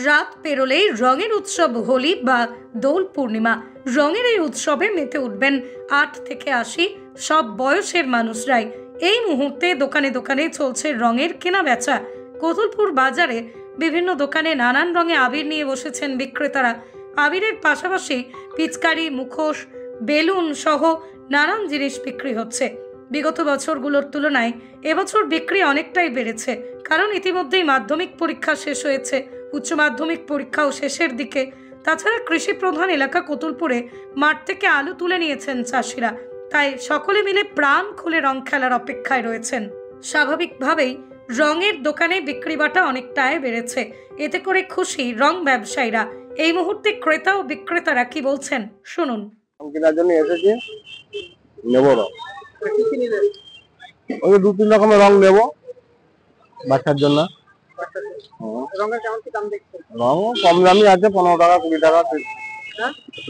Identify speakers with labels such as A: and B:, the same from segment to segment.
A: রাত পেরোলেই রঙের উৎসব হোলি বা দোল পূর্ণিমা। রঙের এই উৎসবে মেতে উঠবেন 8 থেকে 80 সব বয়সের মানুষরাই। এই মুহূর্তে দোকানে দোকানে চলছে রঙের কেনা বেচা। কোতুলপুর বাজারে বিভিন্ন দোকানে নানান রঙে আবির নিয়ে বসেছেন বিক্রেতারা। আবিরের পাশাপাশি পিচকারি, মুখোশ, বেলুন সহ নানান জিনিস বিক্রি হচ্ছে। বিগত বছরগুলোর তুলনায় এবছর বিক্রি অনেকটাই বেড়েছে, কারণ ইতিমধ্যেই মাধ্যমিক পরীক্ষা শেষ হয়েছে, উচ্চ মাধ্যমিক পরীক্ষাও শেষের দিকে। তাছাড়া কৃষি প্রধান এলাকা কোতুলপুরে মাঠ থেকে আলু তুলে নিয়েছেন চাষিরা, তাই সকলে মিলে প্রাণ খুলে রং খেলার অপেক্ষায় রয়েছেন। স্বাভাবিকভাবেই রঙের দোকানে বিক্রি বাটা অনেকটাই বেড়েছে, এতে করে খুশি রং ব্যবসায়ীরা। এই মুহূর্তে ক্রেতা ও বিক্রেতারা কি বলছেন শুনুন।
B: কেনার জন্য এসেছি, নেবো রং। ওই 2-3 রকমের রং নেবো বাচ্চার জন্য। রং কম দামি আছে, 15 টাকা 20 টাকা,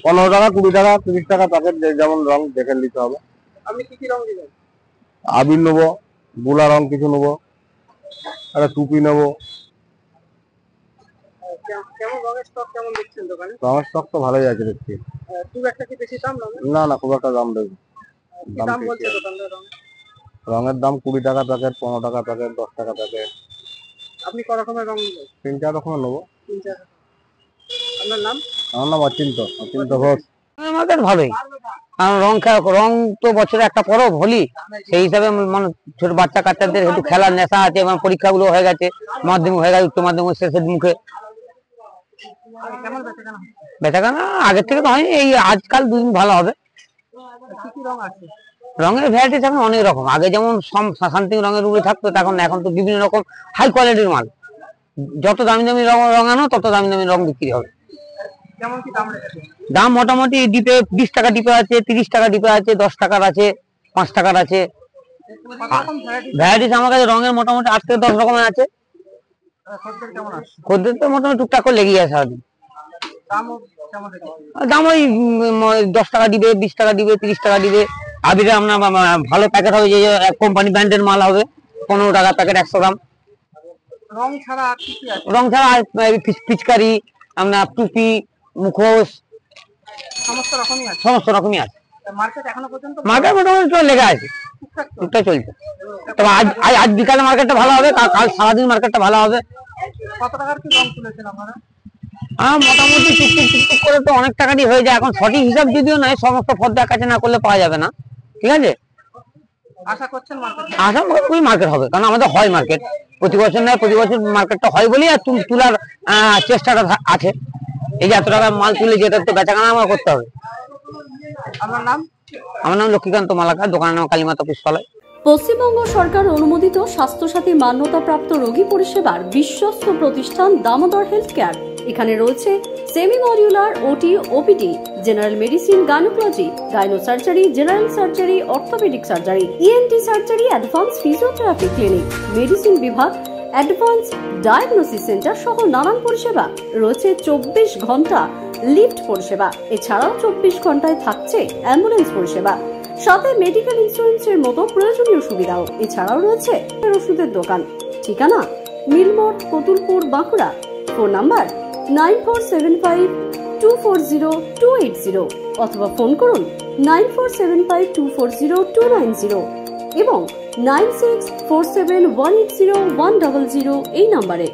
B: 15 টাকা 20 টাকা 30 টাকা প্যাকেট, যেমন রং দেখে নিতে হবে।
C: আপনি কি কি রং দিবেন?
B: আবির নেবো, গোলা রং কিছু নেবো, একটা টুপি নেবো।
C: কেমন রঙের স্টক কেমন দেখছেন দোকানে?
B: রঙের স্টক তো ভালোই আছে দেখছি।
C: খুব একটা কি বেশি দাম
B: না না, খুব একটা দাম দেবে।
C: দাম বলছে দোকানদার
B: রঙের দাম 20 টাকা প্যাকেট, 15 টাকা প্যাকেট, 10 টাকা প্যাকেট।
C: আপনি ক রকমের রং নেবেন?
B: 3-4 রকমের নেবো।
C: 3-4। আপনার নাম?
B: আমার নাম অচিন্ত ঘোষ।
D: আমাদের ভালোই, কারণ রং তো বছরে একটা পরব হোলি, সেই হিসাবে মানে ছোট বাচ্চা কাচ্চাদের একটু খেলার নেশা আছে এবং পরীক্ষাগুলো হয়ে গেছে, মাধ্যমিক হয়ে গেছে, উচ্চ মাধ্যমিক শেষের মুখে। বেচাকেনা আগের থেকে তো হয়নি, এই আজকাল 2 দিন ভালো হবে। রঙের ভ্যারাইটিস এখন অনেক রকম। আগে যেমন শান্তি রঙের উপরে থাকতো, এখন তো বিভিন্ন রকম হাই কোয়ালিটির মাল। যত দামি দামি রং আনো তত দামি দামি রং বিক্রি হবে। দাম মোটামুটি ডিপে 20 টাকা ডিপে আছে, 30 টাকা ডিপে আছে, 10 টাকার আছে, 5 টাকার আছে। ভ্যারাইটিস আমার কাছে রঙের মোটামুটি 8 থেকে 10 রকমের আছে। খদ্দের তো মোটামুটি টুকটাক করে লেগে আছে সারাদিন। দাম ওই 10 টাকা দিবে, 20 টাকা দিবে, 30 টাকা দিবে। আবিরে আপনার ভালো প্যাকেট হবে, যে কোম্পানি ব্র্যান্ডের মাল হবে, 15 টাকা প্যাকেট 100 গ্রাম। রং ছাড়া পিচকারি, আপনার টুপি, মুখোশ, সমস্ত রকমই আছে। মার্কেট মোটামুটি লেগে আছে, টুকটাক চলছে। তবে আজ বিকালে মার্কেটটা ভালো হবে, কাল সারাদিন মার্কেটটা ভালো হবে। মোটামুটি টুকটুক করে তো অনেক টাকারই হয়ে যায়। এখন সঠিক হিসাব যদিও নয়, সমস্ত ফর্দার কাছে না করলে পাওয়া যাবে না, ঠিক আছে। আশা করি মার্কেট হবে, কারণ আমাদের হয় মার্কেট প্রতি বছর নয়, প্রতি বছর মার্কেটটা হয় বলি আর তুলার চেষ্টাটা আছে। এই যে এত টাকা মাল তুলে যেটা তো বেচাকেনা আমার করতে হবে। আমার নাম লক্ষ্মীকান্ত মালাকার, দোকানের নাম কালীমাতা পুষ্পালয়।
E: পশ্চিমবঙ্গ সরকার অনুমোদিত স্বাস্থ্যসাথী মান্যতাপ্রাপ্ত রোগী পরিষেবার বিশ্বস্ত প্রতিষ্ঠান দামোদর হেলথ কেয়ার। এখানে রয়েছে semi modular OT, OPD, general medicine, gynaecology, gynae surgery, general surgery, orthopaedic surgery, ENT surgery, advance physiotherapy clinic, medicine বিভাগ, অ্যাডভান্স ডায়াগনোসিস সেন্টার সহ নানান পরিষেবা রয়েছে। 24 ঘন্টা লিফট পরিষেবা, এছাড়াও 24 ঘন্টায় থাকছে অ্যাম্বুলেন্স পরিষেবা, সাথে মেডিকেল ইন্স্যুরেন্সের মতো প্রয়োজনীয় সুবিধাও। এছাড়াও রয়েছে ওষুধের দোকান। ঠিকানা মিলমোড়, কোতুলপুর, বাঁকুড়া। ফোন নাম্বার 9475240280 অথবা ফোন করুন 9475240290 এবং 9647180100 এই নম্বরে।